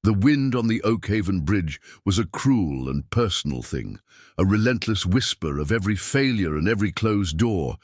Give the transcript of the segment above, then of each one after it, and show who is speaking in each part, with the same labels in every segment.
Speaker 1: The wind on the Oakhaven Bridge was a cruel and personal thing, a relentless whisper of every failure and every closed door.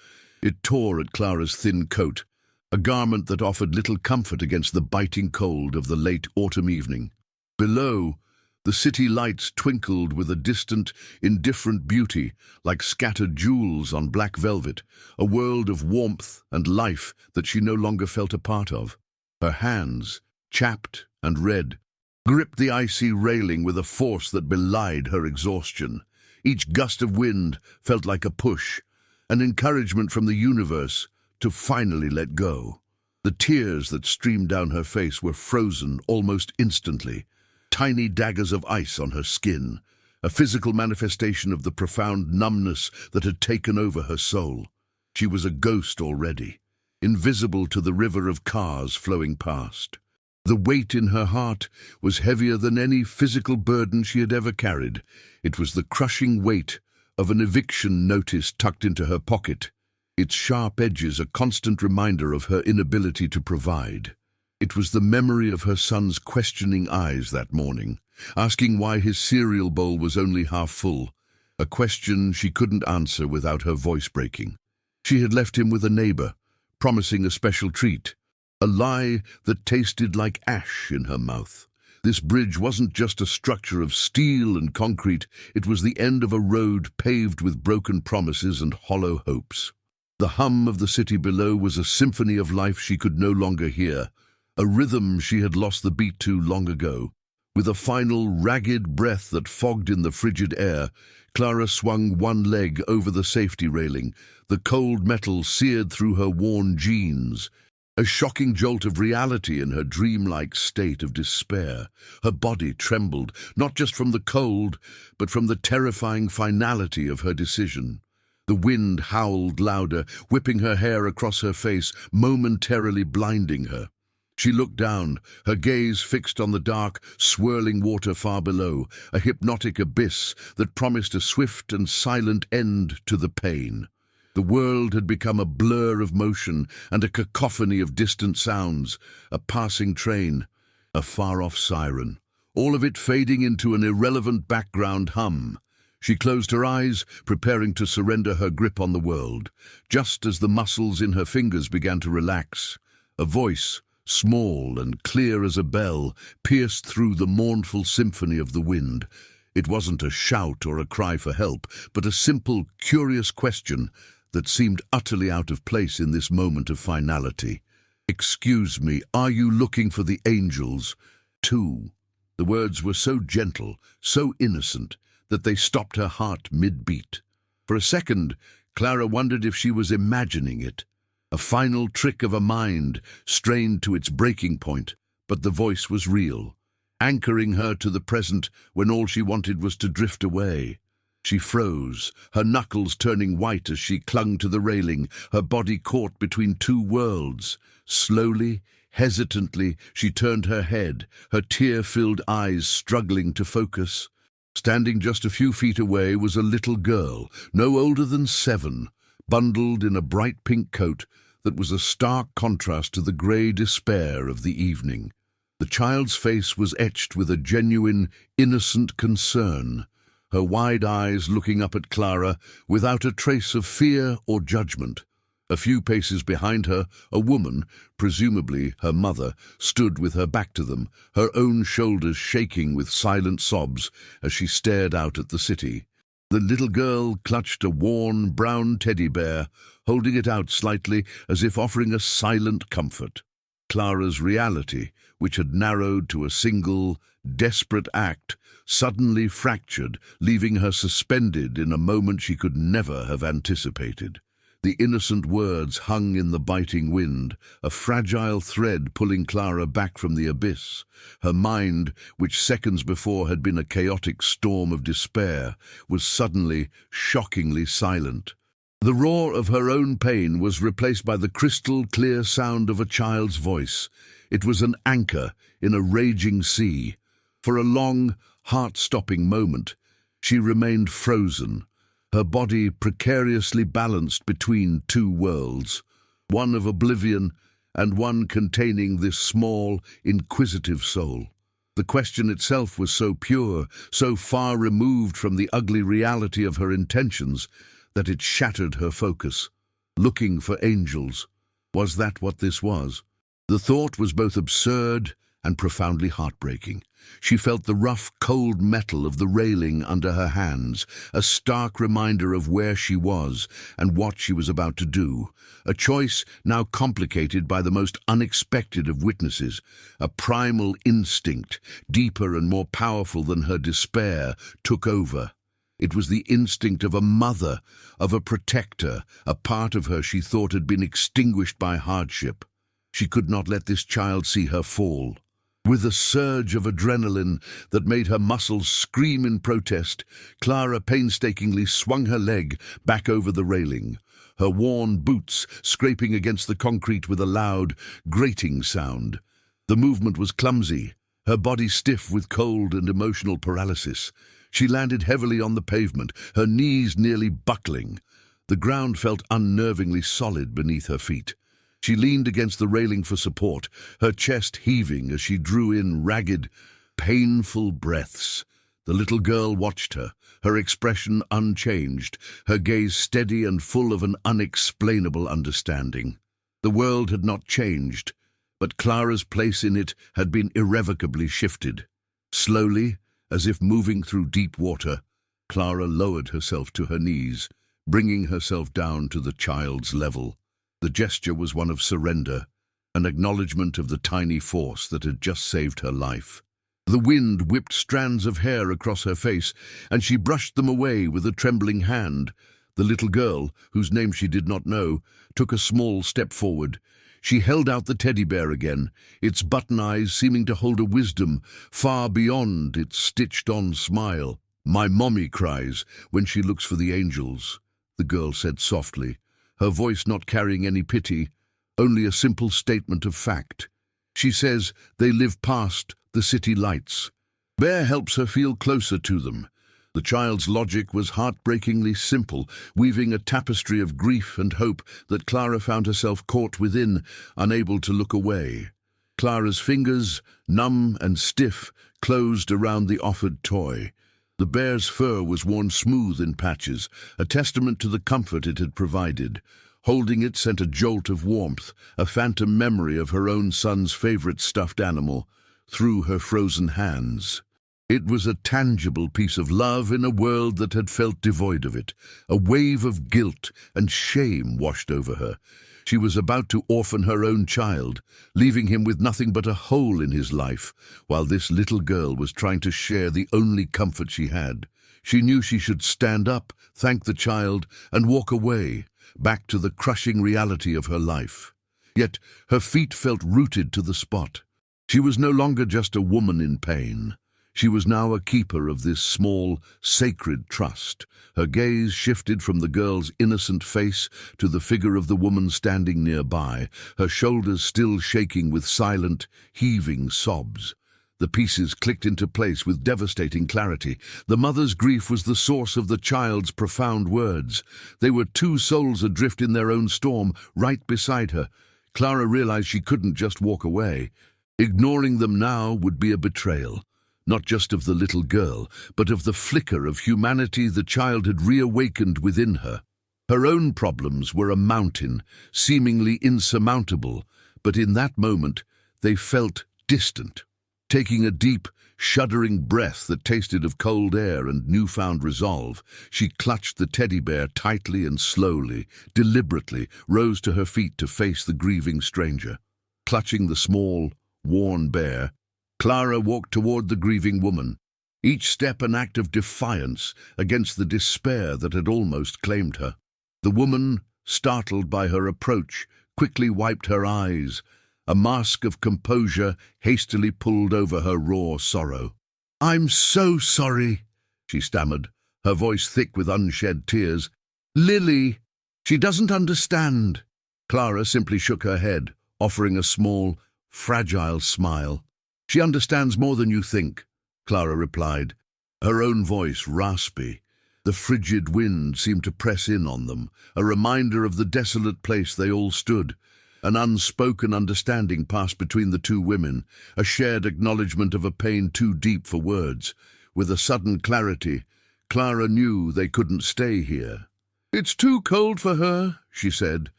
Speaker 1: It tore at Clara's thin coat, a garment that offered little comfort against the biting cold of the late autumn evening. Below, the city lights twinkled with a distant, indifferent beauty, like scattered jewels on black velvet, a world of warmth and life that she no longer felt a part of. Her hands, chapped and red, gripped the icy railing with a force that belied her exhaustion. Each gust of wind felt like a push, an encouragement from the universe to finally let go. The tears that streamed down her face were frozen almost instantly, tiny daggers of ice on her skin, a physical manifestation of the profound numbness that had taken over her soul. She was a ghost already, invisible to the river of cars flowing past. The weight in her heart was heavier than any physical burden she had ever carried. It was the crushing weight of an eviction notice tucked into her pocket, its sharp edges a constant reminder of her inability to provide. It was the memory of her son's questioning eyes that morning, asking why his cereal bowl was only half full, a question she couldn't answer without her voice breaking. She had left him with a neighbor, promising a special treat, a lie that tasted like ash in her mouth. This bridge wasn't just a structure of steel and concrete, it was the end of a road paved with broken promises and hollow hopes. The hum of the city below was a symphony of life she could no longer hear, a rhythm she had lost the beat to long ago. With a final ragged breath that fogged in the frigid air, Clara swung one leg over the safety railing, the cold metal seared through her worn jeans. A shocking jolt of reality in her dreamlike state of despair. Her body trembled, not just from the cold, but from the terrifying finality of her decision. The wind howled louder, whipping her hair across her face, momentarily blinding her. She looked down, her gaze fixed on the dark, swirling water far below, a hypnotic abyss that promised a swift and silent end to the pain. The world had become a blur of motion and a cacophony of distant sounds, a passing train, a far-off siren, all of it fading into an irrelevant background hum. She closed her eyes, preparing to surrender her grip on the world. Just as the muscles in her fingers began to relax, a voice, small and clear as a bell, pierced through the mournful symphony of the wind. It wasn't a shout or a cry for help, but a simple, curious question that seemed utterly out of place in this moment of finality. "Excuse me, are you looking for the angels, too?" The words were so gentle, so innocent, that they stopped her heart mid-beat. For a second, Clara wondered if she was imagining it, a final trick of a mind strained to its breaking point, but the voice was real, anchoring her to the present when all she wanted was to drift away. She froze, her knuckles turning white as she clung to the railing, her body caught between two worlds. Slowly, hesitantly, she turned her head, her tear-filled eyes struggling to focus. Standing just a few feet away was a little girl, no older than 7, bundled in a bright pink coat that was a stark contrast to the grey despair of the evening. The child's face was etched with a genuine, innocent concern, her wide eyes looking up at Clara without a trace of fear or judgment. A few paces behind her, a woman, presumably her mother, stood with her back to them, her own shoulders shaking with silent sobs as she stared out at the city. The little girl clutched a worn, brown teddy bear, holding it out slightly as if offering a silent comfort. Clara's reality, which had narrowed to a single, desperate act, suddenly fractured, leaving her suspended in a moment she could never have anticipated. The innocent words hung in the biting wind, a fragile thread pulling Clara back from the abyss. Her mind, which seconds before had been a chaotic storm of despair, was suddenly, shockingly silent. The roar of her own pain was replaced by the crystal-clear sound of a child's voice. It was an anchor in a raging sea. For a long, heart-stopping moment, she remained frozen, her body precariously balanced between two worlds, one of oblivion and one containing this small, inquisitive soul. The question itself was so pure, so far removed from the ugly reality of her intentions, that it shattered her focus. Looking for angels. Was that what this was? The thought was both absurd and profoundly heartbreaking. She felt the rough, cold metal of the railing under her hands, a stark reminder of where she was and what she was about to do. A choice now complicated by the most unexpected of witnesses. A primal instinct, deeper and more powerful than her despair, took over. It was the instinct of a mother, of a protector, a part of her she thought had been extinguished by hardship. She could not let this child see her fall. With a surge of adrenaline that made her muscles scream in protest, Clara painstakingly swung her leg back over the railing, her worn boots scraping against the concrete with a loud, grating sound. The movement was clumsy, her body stiff with cold and emotional paralysis. She landed heavily on the pavement, her knees nearly buckling. The ground felt unnervingly solid beneath her feet. She leaned against the railing for support, her chest heaving as she drew in ragged, painful breaths. The little girl watched her, her expression unchanged, her gaze steady and full of an unexplainable understanding. The world had not changed, but Clara's place in it had been irrevocably shifted. Slowly, as if moving through deep water, Clara lowered herself to her knees, bringing herself down to the child's level. The gesture was one of surrender, an acknowledgement of the tiny force that had just saved her life. The wind whipped strands of hair across her face, and she brushed them away with a trembling hand. The little girl, whose name she did not know, took a small step forward. She held out the teddy bear again, its button eyes seeming to hold a wisdom far beyond its stitched-on smile. "My mommy cries when she looks for the angels," the girl said softly, her voice not carrying any pity, only a simple statement of fact. She says they live past the city lights. Bear helps her feel closer to them. The child's logic was heartbreakingly simple, weaving a tapestry of grief and hope that Clara found herself caught within, unable to look away. Clara's fingers, numb and stiff, closed around the offered toy. The bear's fur was worn smooth in patches, a testament to the comfort it had provided. Holding it sent a jolt of warmth, a phantom memory of her own son's favorite stuffed animal, through her frozen hands. It was a tangible piece of love in a world that had felt devoid of it. A wave of guilt and shame washed over her. She was about to orphan her own child, leaving him with nothing but a hole in his life, while this little girl was trying to share the only comfort she had. She knew she should stand up, thank the child, and walk away, back to the crushing reality of her life. Yet her feet felt rooted to the spot. She was no longer just a woman in pain. She was now a keeper of this small, sacred trust. Her gaze shifted from the girl's innocent face to the figure of the woman standing nearby, her shoulders still shaking with silent, heaving sobs. The pieces clicked into place with devastating clarity. The mother's grief was the source of the child's profound words. They were two souls adrift in their own storm, right beside her. Clara realized she couldn't just walk away. Ignoring them now would be a betrayal. Not just of the little girl, but of the flicker of humanity the child had reawakened within her. Her own problems were a mountain, seemingly insurmountable, but in that moment they felt distant. Taking a deep, shuddering breath that tasted of cold air and newfound resolve, she clutched the teddy bear tightly and slowly, deliberately, rose to her feet to face the grieving stranger. Clutching the small, worn bear, Clara walked toward the grieving woman, each step an act of defiance against the despair that had almost claimed her. The woman, startled by her approach, quickly wiped her eyes, a mask of composure hastily pulled over her raw sorrow. "I'm so sorry," she stammered, her voice thick with unshed tears. "Lily, she doesn't understand." Clara simply shook her head, offering a small, fragile smile. "She understands more than you think," Clara replied, her own voice raspy. The frigid wind seemed to press in on them, a reminder of the desolate place they all stood. An unspoken understanding passed between the two women, a shared acknowledgement of a pain too deep for words. With a sudden clarity, Clara knew they couldn't stay here. "It's too cold for her," she said,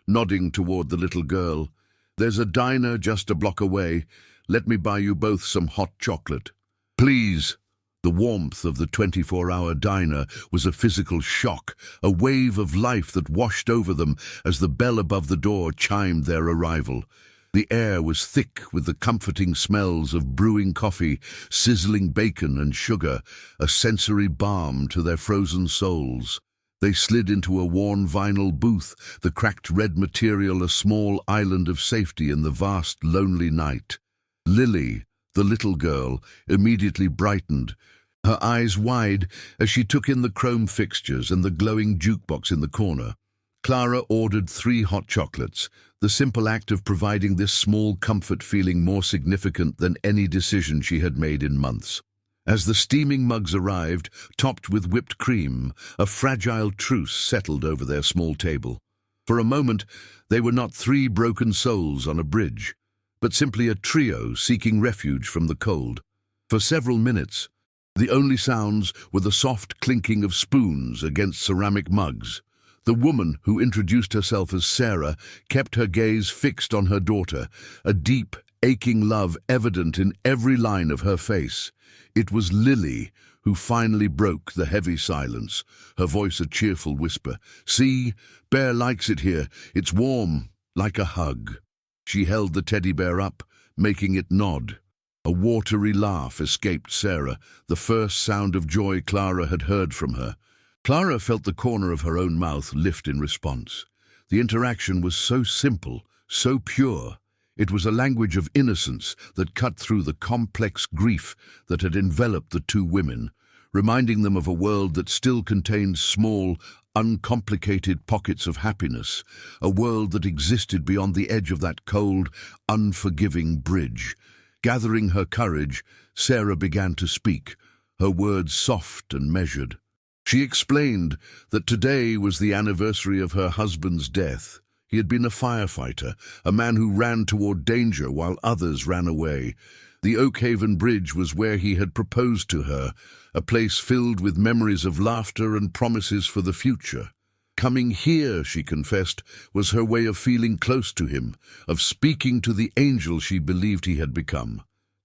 Speaker 1: nodding toward the little girl. "There's a diner just a block away. Let me buy you both some hot chocolate." "Please." The warmth of the 24-hour diner was a physical shock, a wave of life that washed over them as the bell above the door chimed their arrival. The air was thick with the comforting smells of brewing coffee, sizzling bacon and sugar, a sensory balm to their frozen souls. They slid into a worn vinyl booth, the cracked red material a small island of safety in the vast, lonely night. Lily, the little girl, immediately brightened, her eyes wide as she took in the chrome fixtures and the glowing jukebox in the corner. Clara ordered 3 hot chocolates, the simple act of providing this small comfort feeling more significant than any decision she had made in months. As the steaming mugs arrived, topped with whipped cream, a fragile truce settled over their small table. For a moment, they were not 3 broken souls on a bridge, but simply a trio seeking refuge from the cold. For several minutes, the only sounds were the soft clinking of spoons against ceramic mugs. The woman, who introduced herself as Sarah, kept her gaze fixed on her daughter, a deep, aching love evident in every line of her face. It was Lily who finally broke the heavy silence, her voice a cheerful whisper. "See, Bear likes it here. It's warm, like a hug." She held the teddy bear up, making it nod. A watery laugh escaped Sarah, the first sound of joy Clara had heard from her. Clara felt the corner of her own mouth lift in response. The interaction was so simple, so pure. It was a language of innocence that cut through the complex grief that had enveloped the two women, reminding them of a world that still contained small, uncomplicated pockets of happiness, a world that existed beyond the edge of that cold, unforgiving bridge. Gathering her courage, Sarah began to speak, her words soft and measured. She explained that today was the anniversary of her husband's death. He had been a firefighter, a man who ran toward danger while others ran away. The Oakhaven Bridge was where he had proposed to her, a place filled with memories of laughter and promises for the future. Coming here, she confessed, was her way of feeling close to him, of speaking to the angel she believed he had become.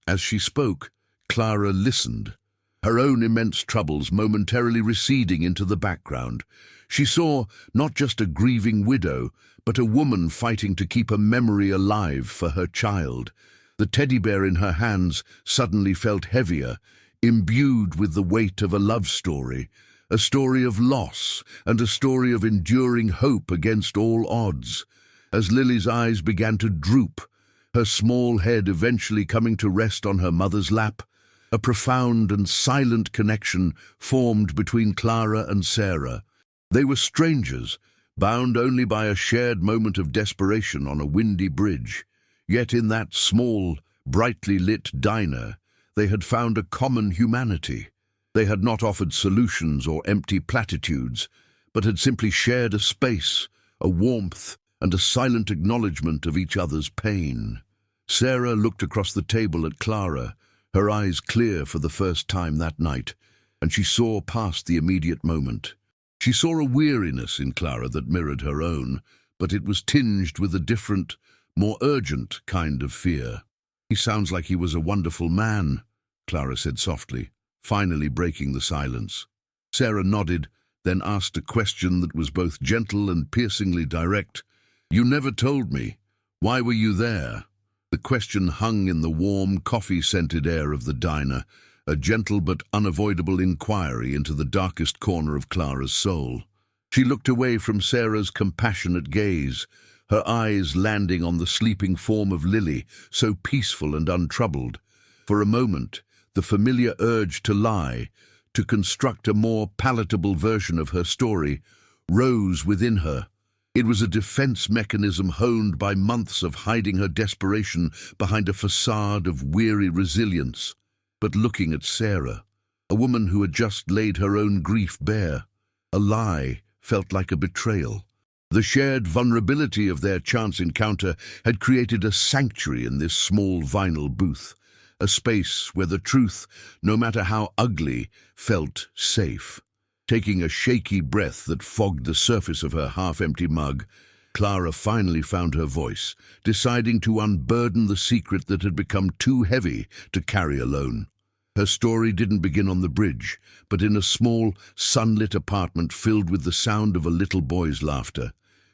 Speaker 1: As she spoke, Clara listened, her own immense troubles momentarily receding into the background. She saw not just a grieving widow, but a woman fighting to keep a memory alive for her child. The teddy bear in her hands suddenly felt heavier, imbued with the weight of a love story, a story of loss and a story of enduring hope against all odds. As Lily's eyes began to droop, her small head eventually coming to rest on her mother's lap, a profound and silent connection formed between Clara and Sarah. They were strangers, bound only by a shared moment of desperation on a windy bridge. Yet in that small, brightly lit diner, they had found a common humanity. They had not offered solutions or empty platitudes, but had simply shared a space, a warmth, and a silent acknowledgement of each other's pain. Sarah looked across the table at Clara, her eyes clear for the first time that night, and she saw past the immediate moment. She saw a weariness in Clara that mirrored her own, but it was tinged with a different, more urgent kind of fear. "He sounds like he was a wonderful man," Clara said softly, finally breaking the silence. Sarah nodded, then asked a question that was both gentle and piercingly direct. "You never told me. Why were you there?" The question hung in the warm, coffee-scented air of the diner, a gentle but unavoidable inquiry into the darkest corner of Clara's soul. She looked away from Sarah's compassionate gaze, her eyes landing on the sleeping form of Lily, so peaceful and untroubled. For a moment, the familiar urge to lie, to construct a more palatable version of her story, rose within her. It was a defense mechanism honed by months of hiding her desperation behind a facade of weary resilience. But looking at Sarah, a woman who had just laid her own grief bare, a lie felt like a betrayal. The shared vulnerability of their chance encounter had created a sanctuary in this small vinyl booth, a space where the truth, no matter how ugly, felt safe. Taking a shaky breath that fogged the surface of her half-empty mug, Clara finally found her voice, deciding to unburden the secret that had become too heavy to carry alone. Her story didn't begin on the bridge, but in a small, sunlit apartment filled with the sound of a little boy's laughter.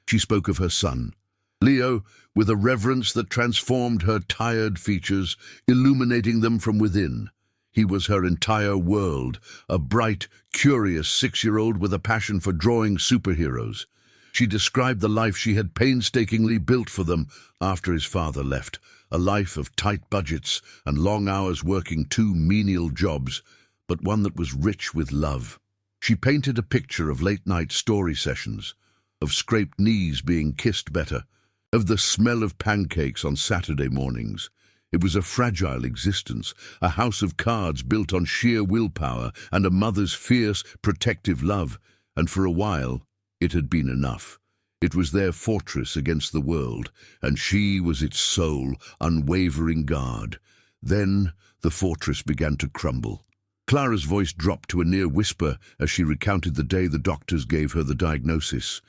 Speaker 1: She spoke of her son, Leo, with a reverence that transformed her tired features, illuminating them from within. He was her entire world, a bright, curious 6-year-old with a passion for drawing superheroes. She described the life she had painstakingly built for them after his father left, a life of tight budgets and long hours working 2 menial jobs, but one that was rich with love. She painted a picture of late-night story sessions, of scraped knees being kissed better, of the smell of pancakes on Saturday mornings. It was a fragile existence, a house of cards built on sheer willpower and a mother's fierce, protective love, and for a while, it had been enough. It was their fortress against the world, and she was its sole, unwavering guard. Then the fortress began to crumble. Clara's voice dropped to a near whisper as she recounted the day the doctors gave her the diagnosis.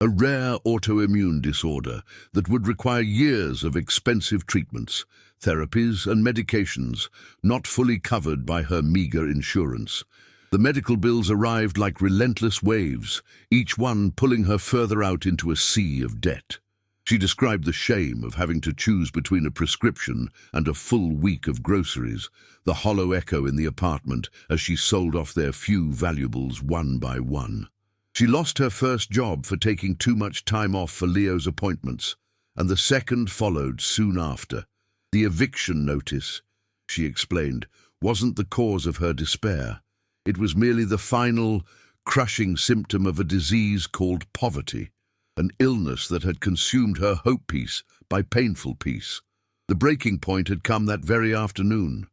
Speaker 1: A rare autoimmune disorder that would require years of expensive treatments, therapies and medications, not fully covered by her meager insurance. The medical bills arrived like relentless waves, each one pulling her further out into a sea of debt. She described the shame of having to choose between a prescription and a full week of groceries, the hollow echo in the apartment as she sold off their few valuables one by one. She lost her first job for taking too much time off for Leo's appointments, and the second followed soon after. The eviction notice, she explained, wasn't the cause of her despair. It was merely the final, crushing symptom of a disease called poverty, an illness that had consumed her hope piece by painful piece. The breaking point had come that very afternoon.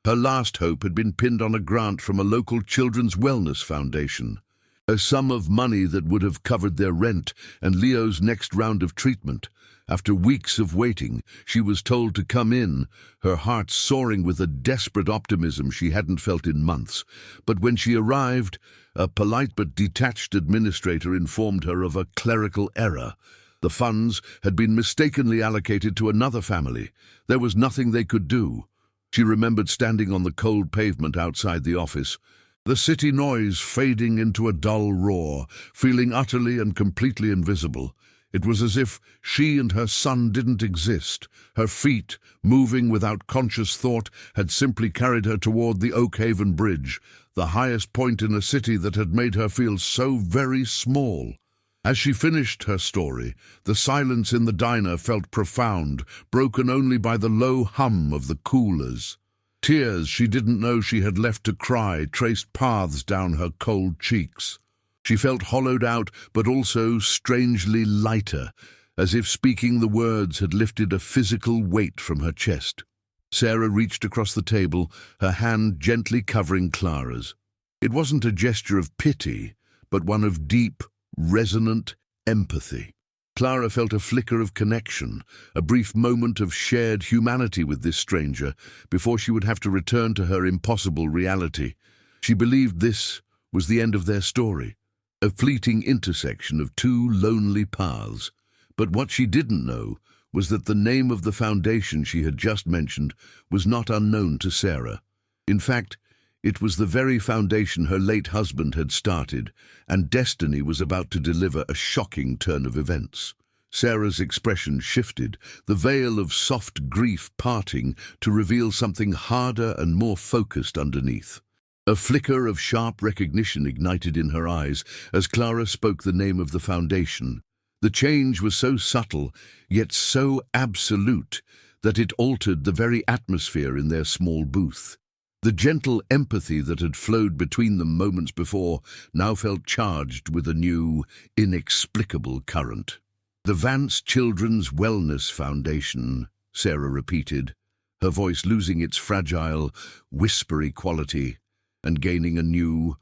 Speaker 1: Her last hope had been pinned on a grant from a local children's wellness foundation, a sum of money that would have covered their rent and Leo's next round of treatment. After weeks of waiting, she was told to come in, her heart soaring with a desperate optimism she hadn't felt in months. But when she arrived, a polite but detached administrator informed her of a clerical error. The funds had been mistakenly allocated to another family. There was nothing they could do. She remembered standing on the cold pavement outside the office, the city noise fading into a dull roar, feeling utterly and completely invisible. It was as if she and her son didn't exist. Her feet, moving without conscious thought, had simply carried her toward the Oakhaven Bridge, the highest point in a city that had made her feel so very small. As she finished her story, the silence in the diner felt profound, broken only by the low hum of the coolers. Tears she didn't know she had left to cry traced paths down her cold cheeks. She felt hollowed out, but also strangely lighter, as if speaking the words had lifted a physical weight from her chest. Sarah reached across the table, her hand gently covering Clara's. It wasn't a gesture of pity, but one of deep, resonant empathy. Clara felt a flicker of connection, a brief moment of shared humanity with this stranger, before she would have to return to her impossible reality. She believed this was the end of their story, a fleeting intersection of 2 lonely paths. But what she didn't know was that the name of the foundation she had just mentioned was not unknown to Sarah. In fact, it was the very foundation her late husband had started, and destiny was about to deliver a shocking turn of events. Sarah's expression shifted, the veil of soft grief parting to reveal something harder and more focused underneath. A flicker of sharp recognition ignited in her eyes as Clara spoke the name of the foundation. The change was so subtle, yet so absolute, that it altered the very atmosphere in their small booth. The gentle empathy that had flowed between them moments before now felt charged with a new, inexplicable current. "The Vance Children's Wellness Foundation," Sarah repeated, her voice losing its fragile, whispery quality and gaining a new,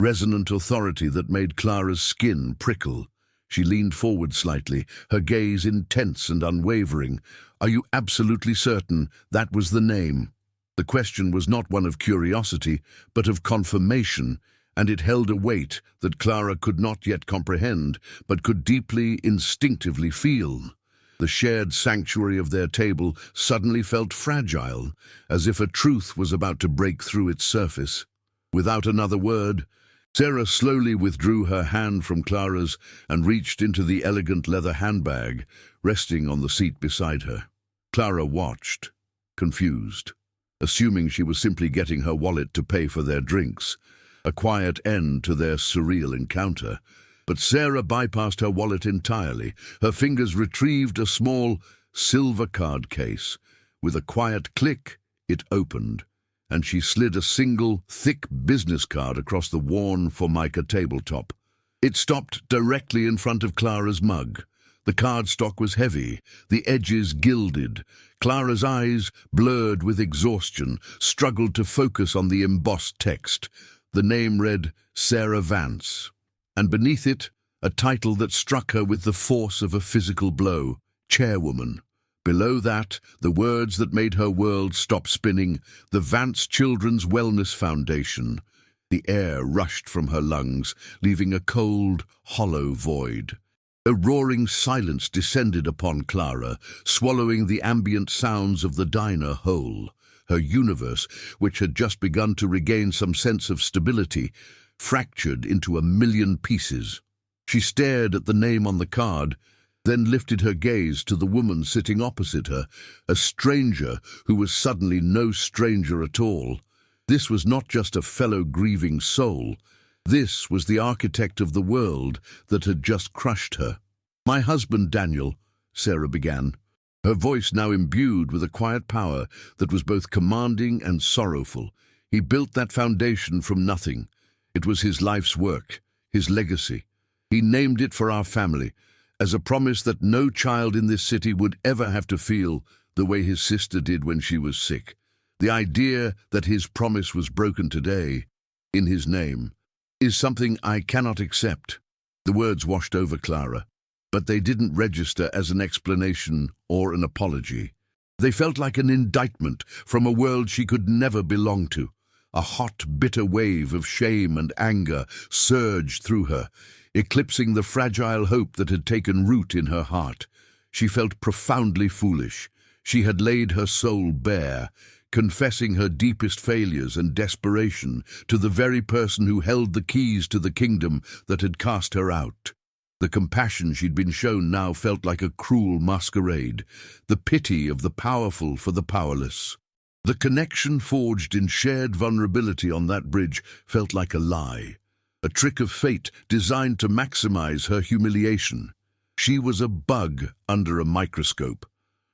Speaker 1: resonant authority that made Clara's skin prickle. She leaned forward slightly, her gaze intense and unwavering. "Are you absolutely certain that was the name?" The question was not one of curiosity, but of confirmation, and it held a weight that Clara could not yet comprehend, but could deeply, instinctively feel. The shared sanctuary of their table suddenly felt fragile, as if a truth was about to break through its surface. Without another word, Sarah slowly withdrew her hand from Clara's and reached into the elegant leather handbag, resting on the seat beside her. Clara watched, confused, assuming she was simply getting her wallet to pay for their drinks, a quiet end to their surreal encounter. But Sarah bypassed her wallet entirely. Her fingers retrieved a small silver card case. With a quiet click, it opened, and she slid a single, thick business card across the worn Formica tabletop. It stopped directly in front of Clara's mug. The cardstock was heavy, the edges gilded. Clara's eyes, blurred with exhaustion, struggled to focus on the embossed text. The name read Sarah Vance, and beneath it, a title that struck her with the force of a physical blow, Chairwoman. Below that, the words that made her world stop spinning, the Vance Children's Wellness Foundation. The air rushed from her lungs, leaving a cold, hollow void. A roaring silence descended upon Clara, swallowing the ambient sounds of the diner whole. Her universe, which had just begun to regain some sense of stability, fractured into a million pieces. She stared at the name on the card, then lifted her gaze to the woman sitting opposite her, a stranger who was suddenly no stranger at all. This was not just a fellow grieving soul. This was the architect of the world that had just crushed her. "My husband, Daniel," Sarah began, her voice now imbued with a quiet power that was both commanding and sorrowful. "He built that foundation from nothing. It was his life's work, his legacy. He named it for our family, as a promise that no child in this city would ever have to feel the way his sister did when she was sick. The idea that his promise was broken today, in his name, is something I cannot accept." The words washed over Clara, but they didn't register as an explanation or an apology. They felt like an indictment from a world she could never belong to. A hot, bitter wave of shame and anger surged through her, eclipsing the fragile hope that had taken root in her heart. She felt profoundly foolish. She had laid her soul bare, confessing her deepest failures and desperation to the very person who held the keys to the kingdom that had cast her out. The compassion she'd been shown now felt like a cruel masquerade, the pity of the powerful for the powerless. The connection forged in shared vulnerability on that bridge felt like a lie, a trick of fate designed to maximize her humiliation. She was a bug under a microscope,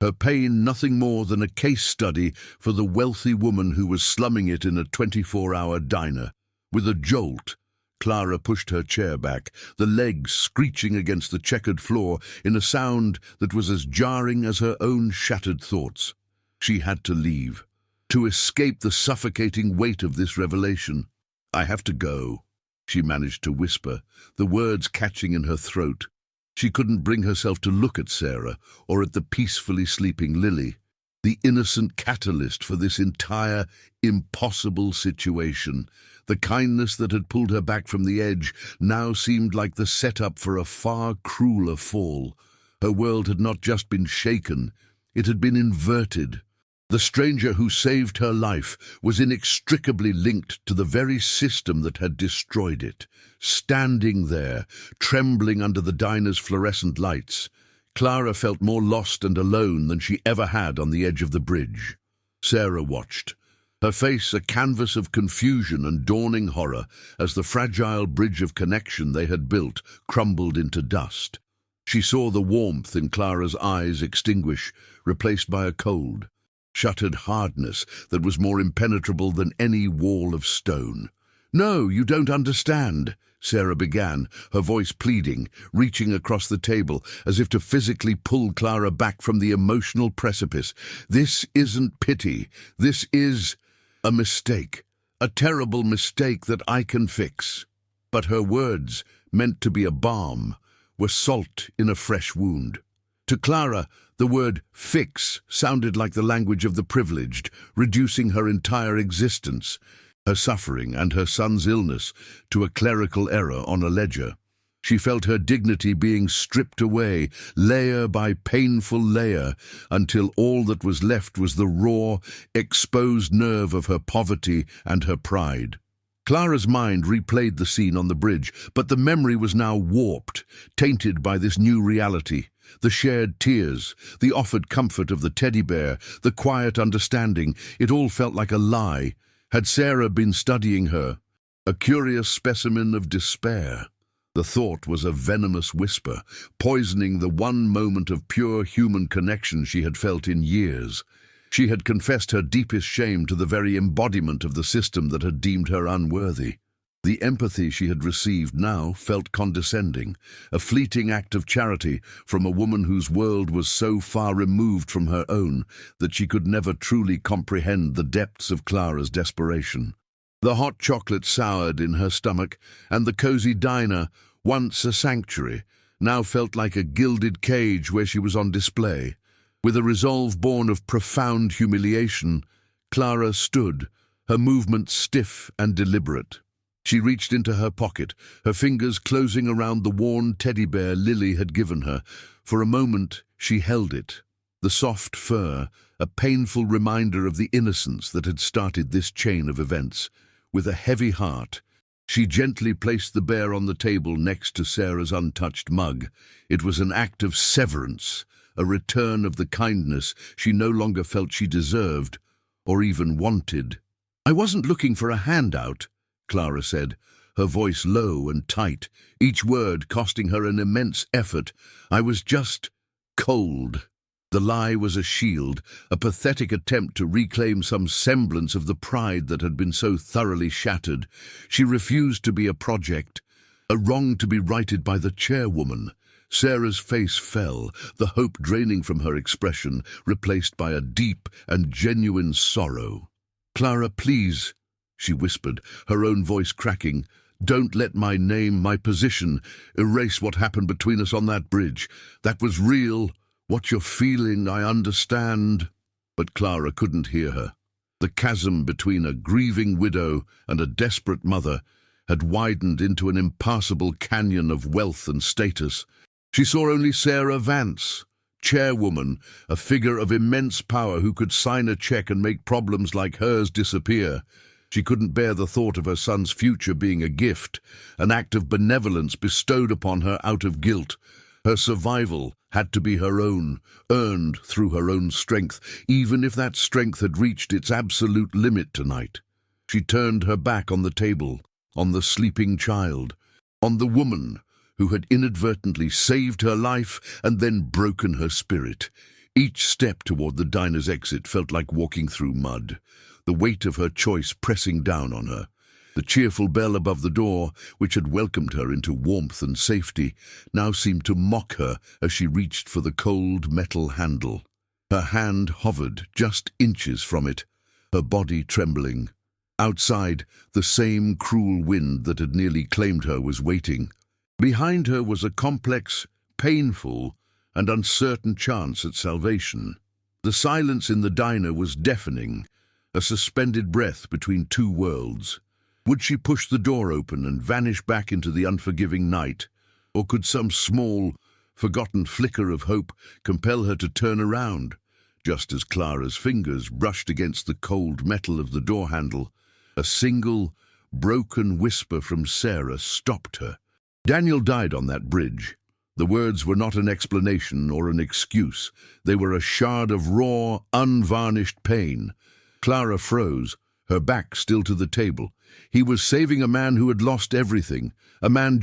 Speaker 1: her pain nothing more than a case study for the wealthy woman who was slumming it in a 24-hour diner. With a jolt, Clara pushed her chair back, the legs screeching against the checkered floor in a sound that was as jarring as her own shattered thoughts. She had to leave, to escape the suffocating weight of this revelation. "I have to go," she managed to whisper, the words catching in her throat. She couldn't bring herself to look at Sarah or at the peacefully sleeping Lily, the innocent catalyst for this entire, impossible situation. The kindness that had pulled her back from the edge now seemed like the setup for a far crueler fall. Her world had not just been shaken, it had been inverted. The stranger who saved her life was inextricably linked to the very system that had destroyed it. Standing there, trembling under the diner's fluorescent lights, Clara felt more lost and alone than she ever had on the edge of the bridge. Sarah watched, her face a canvas of confusion and dawning horror as the fragile bridge of connection they had built crumbled into dust. She saw the warmth in Clara's eyes extinguish, replaced by a cold, shuttered hardness that was more impenetrable than any wall of stone. "No, you don't understand," Sarah began, her voice pleading, reaching across the table as if to physically pull Clara back from the emotional precipice. "This isn't pity. This is a mistake, a terrible mistake that I can fix." But her words, meant to be a balm, were salt in a fresh wound. To Clara, the word fix sounded like the language of the privileged, reducing her entire existence, her suffering and her son's illness, to a clerical error on a ledger. She felt her dignity being stripped away, layer by painful layer, until all that was left was the raw, exposed nerve of her poverty and her pride. Clara's mind replayed the scene on the bridge, but the memory was now warped, tainted by this new reality. The shared tears, the offered comfort of the teddy bear, the quiet understanding, it all felt like a lie. Had Sarah been studying her? A curious specimen of despair. The thought was a venomous whisper, poisoning the one moment of pure human connection she had felt in years. She had confessed her deepest shame to the very embodiment of the system that had deemed her unworthy. The empathy she had received now felt condescending, a fleeting act of charity from a woman whose world was so far removed from her own that she could never truly comprehend the depths of Clara's desperation. The hot chocolate soured in her stomach, and the cozy diner, once a sanctuary, now felt like a gilded cage where she was on display. With a resolve born of profound humiliation, Clara stood, her movements stiff and deliberate. She reached into her pocket, her fingers closing around the worn teddy bear Lily had given her. For a moment she held it, the soft fur, a painful reminder of the innocence that had started this chain of events. With a heavy heart, she gently placed the bear on the table next to Sarah's untouched mug. It was an act of severance, a return of the kindness she no longer felt she deserved, or even wanted. "I wasn't looking for a handout," Clara said, her voice low and tight, each word costing her an immense effort. "I was just cold." The lie was a shield, a pathetic attempt to reclaim some semblance of the pride that had been so thoroughly shattered. She refused to be a project, a wrong to be righted by the chairwoman. Sarah's face fell, the hope draining from her expression, replaced by a deep and genuine sorrow. "Clara, please," she whispered, her own voice cracking. "Don't let my name, my position, erase what happened between us on that bridge. That was real. What you're feeling, I understand." But Clara couldn't hear her. The chasm between a grieving widow and a desperate mother had widened into an impassable canyon of wealth and status. She saw only Sarah Vance, chairwoman, a figure of immense power who could sign a check and make problems like hers disappear. She couldn't bear the thought of her son's future being a gift, an act of benevolence bestowed upon her out of guilt. Her survival had to be her own, earned through her own strength, even if that strength had reached its absolute limit tonight. She turned her back on the table, on the sleeping child, on the woman who had inadvertently saved her life and then broken her spirit. Each step toward the diner's exit felt like walking through mud, the weight of her choice pressing down on her. The cheerful bell above the door, which had welcomed her into warmth and safety, now seemed to mock her as she reached for the cold metal handle. Her hand hovered just inches from it, her body trembling. Outside, the same cruel wind that had nearly claimed her was waiting. Behind her was a complex, painful, and uncertain chance at salvation. The silence in the diner was deafening, a suspended breath between two worlds. Would she push the door open and vanish back into the unforgiving night, or could some small, forgotten flicker of hope compel her to turn around? Just as Clara's fingers brushed against the cold metal of the door handle, a single, broken whisper from Sarah stopped her. "Daniel died on that bridge." The words were not an explanation or an excuse. They were a shard of raw, unvarnished pain. Clara froze, her back still to the table. He was saving a man who had lost everything, a man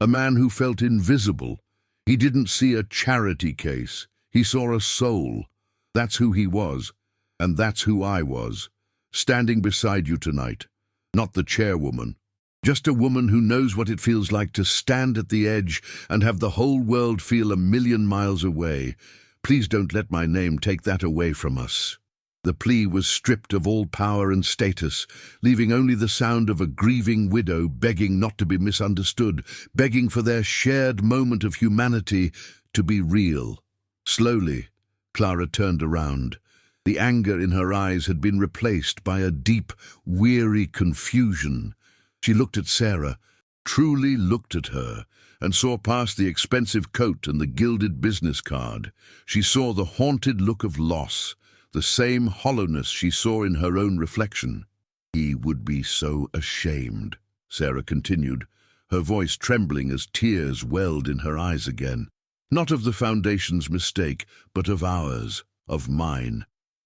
Speaker 1: a man who felt invisible. He didn't see a charity case. He saw a soul. That's who he was, and that's who I was, standing beside you tonight. Not the chairwoman. Just a woman who knows what it feels like to stand at the edge and have the whole world feel 1,000,000 miles away. Please don't let my name take that away from us. The plea was stripped of all power and status, leaving only the sound of a grieving widow begging not to be misunderstood, begging for their shared moment of humanity to be real. Slowly, Clara turned around. The anger in her eyes had been replaced by a deep, weary confusion. She looked at Sarah, truly looked at her, and saw past the expensive coat and the gilded business card. She saw the haunted look of loss, the same hollowness she saw in her own reflection. "He would be so ashamed," Sarah continued, her voice trembling as tears welled in her eyes again. "Not of the Foundation's mistake, but of ours, of mine.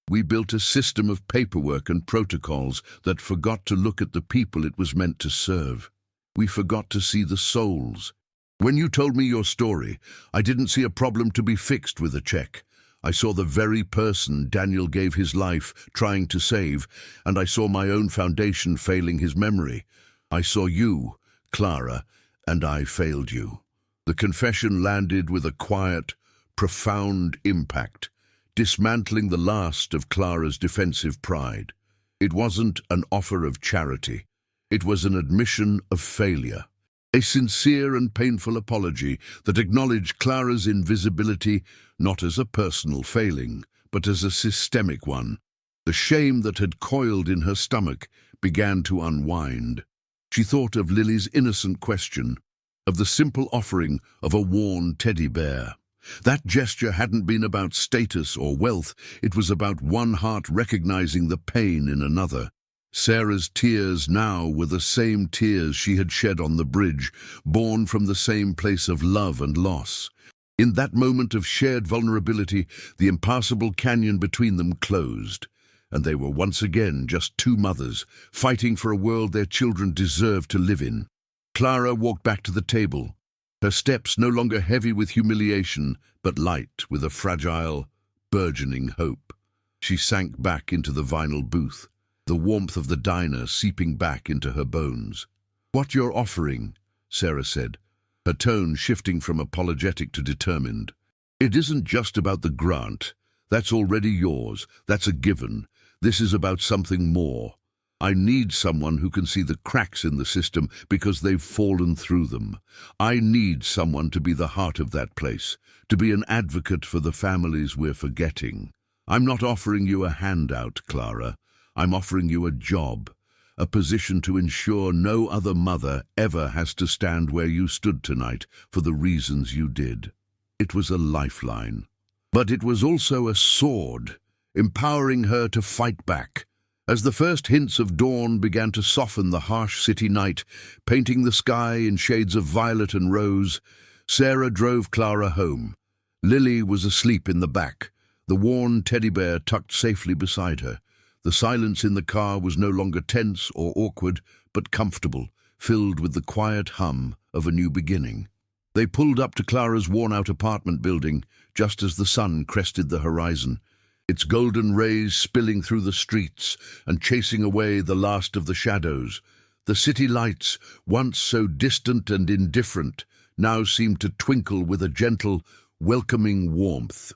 Speaker 1: We built a system of paperwork and protocols that forgot to look at the people it was meant to serve. We forgot to see the souls. When you told me your story, I didn't see a problem to be fixed with a check. I saw the very person Daniel gave his life trying to save, and I saw my own foundation failing his memory. I saw you, Clara, and I failed you." The confession landed with a quiet, profound impact, dismantling the last of Clara's defensive pride. It wasn't an offer of charity. It was an admission of failure. A sincere and painful apology that acknowledged Clara's invisibility not as a personal failing, but as a systemic one. The shame that had coiled in her stomach began to unwind. She thought of Lily's innocent question, of the simple offering of a worn teddy bear. That gesture hadn't been about status or wealth, it was about one heart recognizing the pain in another. Sarah's tears now were the same tears she had shed on the bridge, born from the same place of love and loss. In that moment of shared vulnerability, the impassable canyon between them closed, and they were once again just two mothers, fighting for a world their children deserved to live in. Clara walked back to the table, her steps no longer heavy with humiliation, but light with a fragile, burgeoning hope. She sank back into the vinyl booth, the warmth of the diner seeping back into her bones. "What you're offering," Sarah said, her tone shifting from apologetic to determined. "It isn't just about the grant. That's already yours. That's a given. This is about something more. I need someone who can see the cracks in the system because they've fallen through them. I need someone to be the heart of that place, to be an advocate for the families we're forgetting. I'm not offering you a handout, Clara. I'm offering you a job, a position to ensure no other mother ever has to stand where you stood tonight for the reasons you did." It was a lifeline. But it was also a sword, empowering her to fight back. As the first hints of dawn began to soften the harsh city night, painting the sky in shades of violet and rose, Sarah drove Clara home. Lily was asleep in the back, the worn teddy bear tucked safely beside her. The silence in the car was no longer tense or awkward, but comfortable, filled with the quiet hum of a new beginning. They pulled up to Clara's worn-out apartment building just as the sun crested the horizon, its golden rays spilling through the streets and chasing away the last of the shadows. The city lights, once so distant and indifferent, now seemed to twinkle with a gentle, welcoming warmth.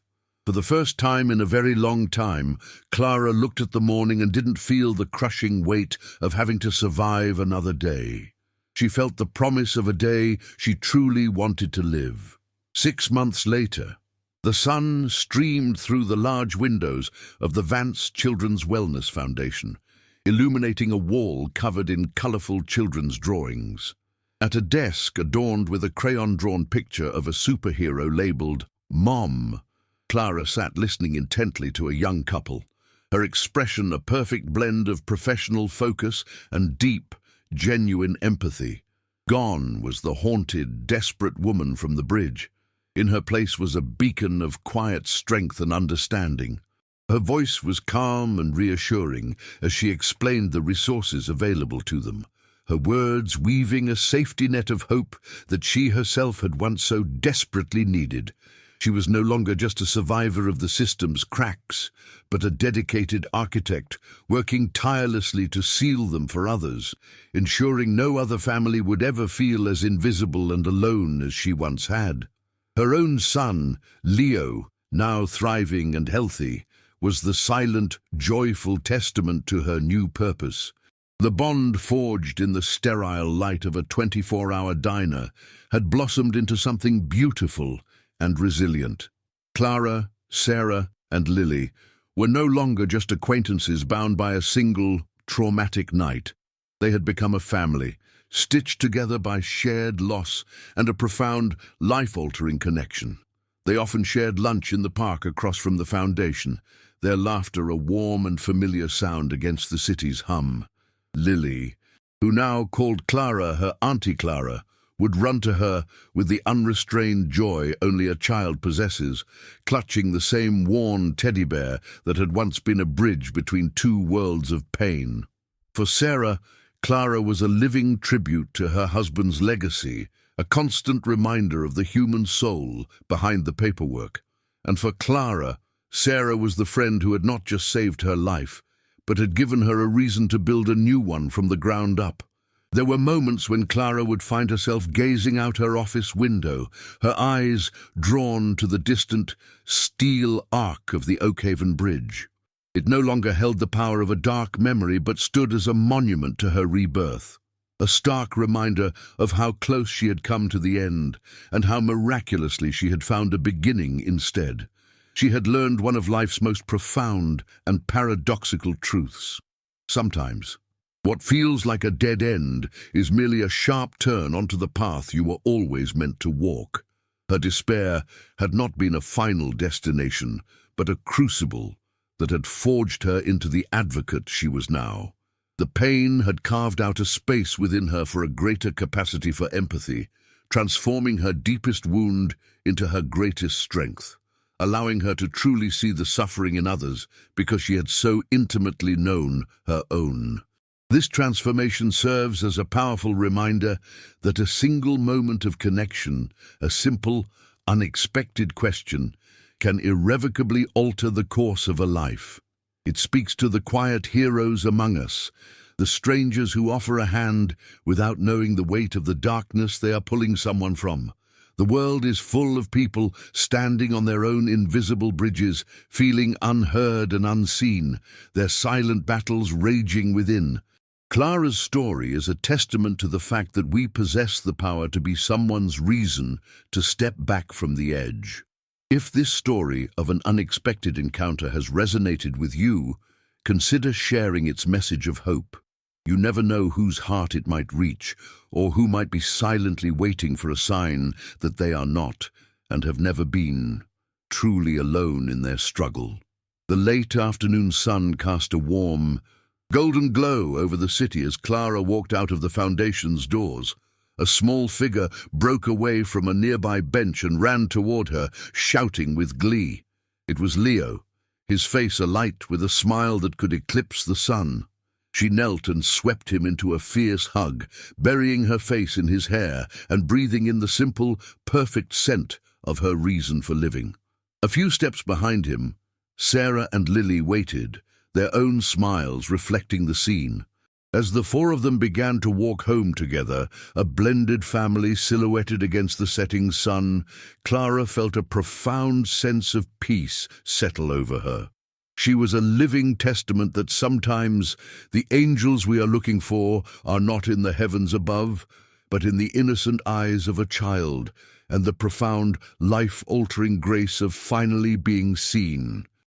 Speaker 1: For the first time in a very long time, Clara looked at the morning and didn't feel the crushing weight of having to survive another day. She felt the promise of a day she truly wanted to live. 6 months later, the sun streamed through the large windows of the Vance Children's Wellness Foundation, illuminating a wall covered in colorful children's drawings. At a desk adorned with a crayon-drawn picture of a superhero labeled Mom, Clara sat listening intently to a young couple, her expression a perfect blend of professional focus and deep, genuine empathy. Gone was the haunted, desperate woman from the bridge. In her place was a beacon of quiet strength and understanding. Her voice was calm and reassuring as she explained the resources available to them, her words weaving a safety net of hope that she herself had once so desperately needed. She was no longer just a survivor of the system's cracks, but a dedicated architect, working tirelessly to seal them for others, ensuring no other family would ever feel as invisible and alone as she once had. Her own son, Leo, now thriving and healthy, was the silent, joyful testament to her new purpose. The bond forged in the sterile light of a 24-hour diner had blossomed into something beautiful and resilient. Clara, Sarah, and Lily were no longer just acquaintances bound by a single, traumatic night. They had become a family, stitched together by shared loss and a profound, life-altering connection. They often shared lunch in the park across from the foundation, their laughter a warm and familiar sound against the city's hum. Lily, who now called Clara her Auntie Clara, would run to her with the unrestrained joy only a child possesses, clutching the same worn teddy bear that had once been a bridge between two worlds of pain. For Sarah, Clara was a living tribute to her husband's legacy, a constant reminder of the human soul behind the paperwork. And for Clara, Sarah was the friend who had not just saved her life, but had given her a reason to build a new one from the ground up. There were moments when Clara would find herself gazing out her office window, her eyes drawn to the distant steel arc of the Oakhaven Bridge. It no longer held the power of a dark memory, but stood as a monument to her rebirth, a stark reminder of how close she had come to the end, and how miraculously she had found a beginning instead. She had learned one of life's most profound and paradoxical truths. Sometimes, what feels like a dead end is merely a sharp turn onto the path you were always meant to walk. Her despair had not been a final destination, but a crucible that had forged her into the advocate she was now. The pain had carved out a space within her for a greater capacity for empathy, transforming her deepest wound into her greatest strength, allowing her to truly see the suffering in others because she had so intimately known her own. This transformation serves as a powerful reminder that a single moment of connection, a simple, unexpected question, can irrevocably alter the course of a life. It speaks to the quiet heroes among us, the strangers who offer a hand without knowing the weight of the darkness they are pulling someone from. The world is full of people standing on their own invisible bridges, feeling unheard and unseen, their silent battles raging within. Clara's story is a testament to the fact that we possess the power to be someone's reason to step back from the edge. If this story of an unexpected encounter has resonated with you, consider sharing its message of hope. You never know whose heart it might reach, or who might be silently waiting for a sign that they are not, and have never been, truly alone in their struggle. The late afternoon sun cast a warm, golden glow over the city as Clara walked out of the foundation's doors. A small figure broke away from a nearby bench and ran toward her, shouting with glee. It was Leo, his face alight with a smile that could eclipse the sun. She knelt and swept him into a fierce hug, burying her face in his hair and breathing in the simple, perfect scent of her reason for living. A few steps behind him, Sarah and Lily waited, their own smiles reflecting the scene. As the four of them began to walk home together, a blended family silhouetted against the setting sun, Clara felt a profound sense of peace settle over her. She was a living testament that sometimes the angels we are looking for are not in the heavens above, but in the innocent eyes of a child, and the profound, life-altering grace of finally being seen.